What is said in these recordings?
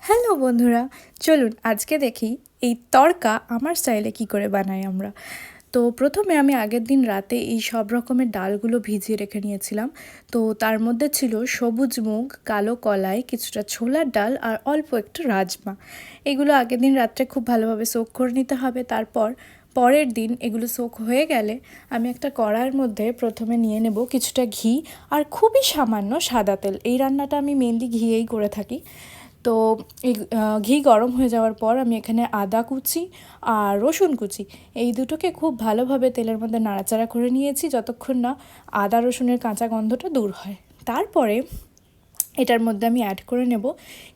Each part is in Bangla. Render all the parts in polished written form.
হ্যালো বন্ধুরা, চলুন আজকে দেখি এই তড়কা আমার স্টাইলে কি করে বানাই আমরা। তো প্রথমে আমি আগের দিন রাতে এই সব রকমের ডালগুলো ভিজিয়ে রেখে নিয়েছিলাম। তো তার মধ্যে ছিল সবুজ মুগ, কালো কলাই, কিছুটা ছোলার ডাল আর অল্প একটু রাজমা। এগুলো আগের দিন রাত্রে খুব ভালোভাবে সোক করে নিতে হবে। তারপর পরের দিন এগুলো সোক হয়ে গেলে আমি একটা কড়াইয়ের মধ্যে প্রথমে নিয়ে নেব কিছুটা ঘি আর খুবই সামান্য সাদা তেল। এই রান্নাটা আমি মেনলি ঘিয়েই করে থাকি। তো এই ঘি গরম হয়ে যাওয়ার পর আমি এখানে আদা কুচি আর রসুন কুচি এই দুটোকে খুব ভালোভাবে তেলের মধ্যে নাড়াচাড়া করে নিয়েছি যতক্ষণ না আদা রসুনের কাঁচা গন্ধটা দূর হয়। তারপরে এটার মধ্যে আমি অ্যাড করে নেব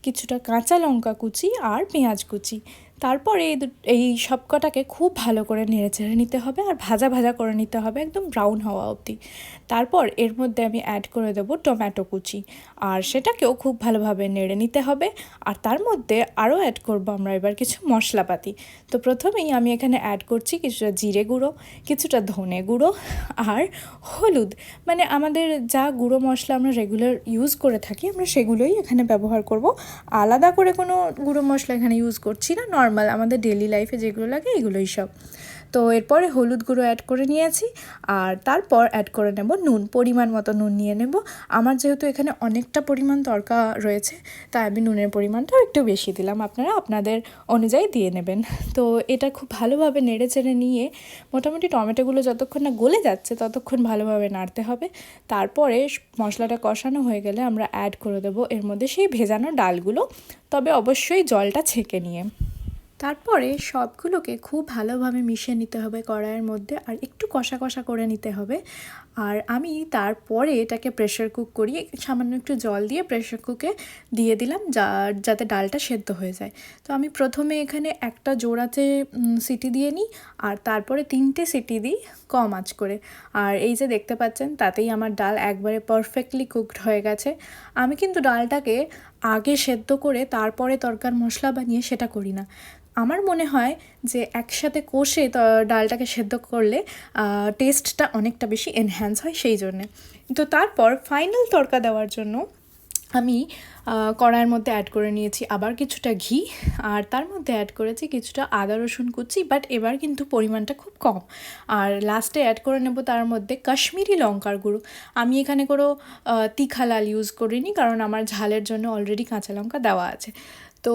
কিছুটা কাঁচা লঙ্কা কুচি আর পেঁয়াজ কুচি। তারপরে এই সব কটাকে খুব ভালো করে নেড়েচেড়ে নিতে হবে আর ভাজা ভাজা করে নিতে হবে একদম ব্রাউন হওয়া অবধি। তারপর এর মধ্যে আমি অ্যাড করে দেবো টমেটো কুচি আর সেটাকেও খুব ভালোভাবে নেড়ে নিতে হবে। আর তার মধ্যে আরও অ্যাড করবো আমরা এবার কিছু মশলাপাতি। তো প্রথমেই আমি এখানে অ্যাড করছি কিছুটা জিরে গুঁড়ো, কিছুটা ধনে গুঁড়ো আর হলুদ। মানে আমাদের যা গুঁড়ো মশলা আমরা রেগুলার ইউজ করে থাকি আমরা সেগুলোই এখানে ব্যবহার করব। আলাদা করে কোনো গুঁড়ো মশলা এখানে ইউজ করছি না, নর্মাল আমাদের ডেলি লাইফে যেগুলো লাগে এগুলোই সব। তো এরপরে হলুদ গুঁড়ো অ্যাড করে নিয়েছি আর তারপর অ্যাড করে নেব নুন, পরিমাণ মতো নুন নিয়ে নেব। আমার যেহেতু এখানে অনেকটা পরিমাণ তড়কা রয়েছে তাই আমি নুনের পরিমাণটাও একটু বেশি দিলাম, আপনারা আপনাদের অনুযায়ী দিয়ে নেবেন। তো এটা খুব ভালোভাবে নেড়ে চেড়ে নিয়ে মোটামুটি টমেটোগুলো যতক্ষণ না গলে যাচ্ছে ততক্ষণ ভালোভাবে নাড়তে হবে। তারপরে মশলাটা কষানো হয়ে গেলে আমরা অ্যাড করে দেবো এর মধ্যে সেই ভেজানো ডালগুলো, তবে অবশ্যই জলটা ছেঁকে নিয়ে। তারপরে সবগুলোকে খুব ভালোভাবে মিশিয়ে নিতে হবে কড়াইয়ের মধ্যে আর একটু কষা কষা করে নিতে হবে। আর আমি তারপরে এটাকে প্রেশার কুক করি, সামান্য একটু জল দিয়ে প্রেশার কুকে দিয়ে দিলাম যাতে ডালটা সেদ্ধ হয়ে যায়। তো আমি প্রথমে এখানে একটা জোড়াতে সিটি দিয়ে নিই আর তারপরে 3টে সিটি দিই কম আঁচ করে। আর এই যে দেখতে পাচ্ছেন তাতেই আমার ডাল একবারে পারফেক্টলি কুকড হয়ে গেছে। আমি কিন্তু ডালটাকে আগে সেদ্ধ করে তারপরে তরকার মশলা বানিয়ে সেটা করি না। আমার মনে হয় যে একসাথে কষে ডালটাকে সেদ্ধ করলে টেস্টটা অনেকটা বেশি এনহ্যান্স হয় সেই জন্যে। তো তারপর ফাইনাল তড়কা দেওয়ার জন্য আমি কড়াইয়ের মধ্যে অ্যাড করে নিয়েছি আবার কিছুটা ঘি আর তার মধ্যে অ্যাড করেছি কিছুটা আদা রসুন কুচি, বাট এবার কিন্তু পরিমাণটা খুব কম। আর লাস্টে অ্যাড করে নেব তার মধ্যে কাশ্মীরি লঙ্কার গুঁড়ো। আমি এখানে কোনো তিখা লাল ইউজ করিনি কারণ আমার ঝালের জন্য অলরেডি কাঁচা লঙ্কা দেওয়া আছে। তো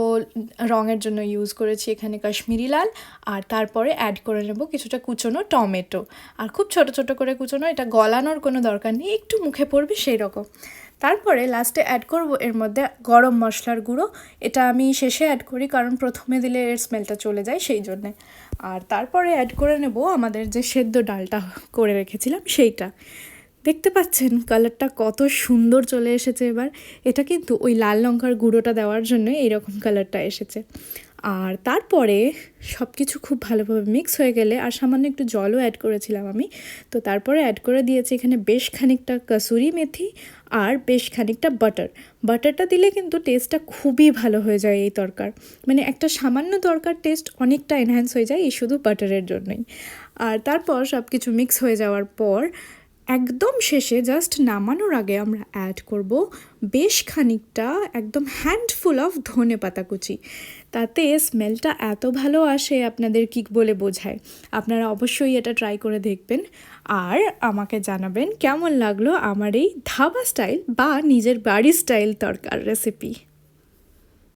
রঙের জন্য ইউজ করেছি এখানে কাশ্মীরি লাল। আর তারপরে অ্যাড করে নেব কিছুটা কুচোনো টমেটো আর খুব ছোট ছোট করে কুচোনো, এটা গলানোর কোনো দরকার নেই, একটু মুখে পড়বে সেই রকম। তারপরে লাস্টে অ্যাড করব এর মধ্যে গরম মশলার গুঁড়ো। এটা আমি শেষে অ্যাড করি কারণ প্রথমে দিলে এর স্মেলটা চলে যায় সেই জন্যে। আর তারপরে অ্যাড করে নেব আমাদের যে সেদ্ধ ডালটা করে রেখেছিলাম সেইটা। দেখতে পাচ্ছেন কালারটা কত সুন্দর চলে এসেছে এবার। এটা কিন্তু ওই লাল লঙ্কার গুঁড়োটা দেওয়ার জন্য এইরকম কালারটা এসেছে। আর তারপরে সব কিছু খুব ভালোভাবে মিক্স হয়ে গেলে আর সামান্য একটু জলও অ্যাড করেছিলাম আমি। তো তারপরে অ্যাড করে দিয়েছি এখানে বেশ খানিকটা কাসুরি মেথি আর বেশ খানিকটা বাটারটা দিলে কিন্তু টেস্টটা খুবই ভালো হয়ে যায় এই তরকার। মানে একটা সামান্য তরকার টেস্ট অনেকটা এনহ্যান্স হয়ে যায় এই শুধু বাটারের জন্যই। আর তারপর সব কিছু মিক্স হয়ে যাওয়ার পর একদম শেষে জাস্ট নামানোর আগে আমরা অ্যাড করব বেশ খানিকটা একদম হ্যান্ডফুল অফ ধনে পাতা কুচি। তাতে স্মেলটা এত ভালো আসে আপনাদের কী বলে বোঝায়। আপনারা অবশ্যই এটা ট্রাই করে দেখবেন আর আমাকে জানাবেন কেমন লাগলো আমার এই ধাবা স্টাইল বা নিজের বাড়ির স্টাইল তরকার রেসিপি।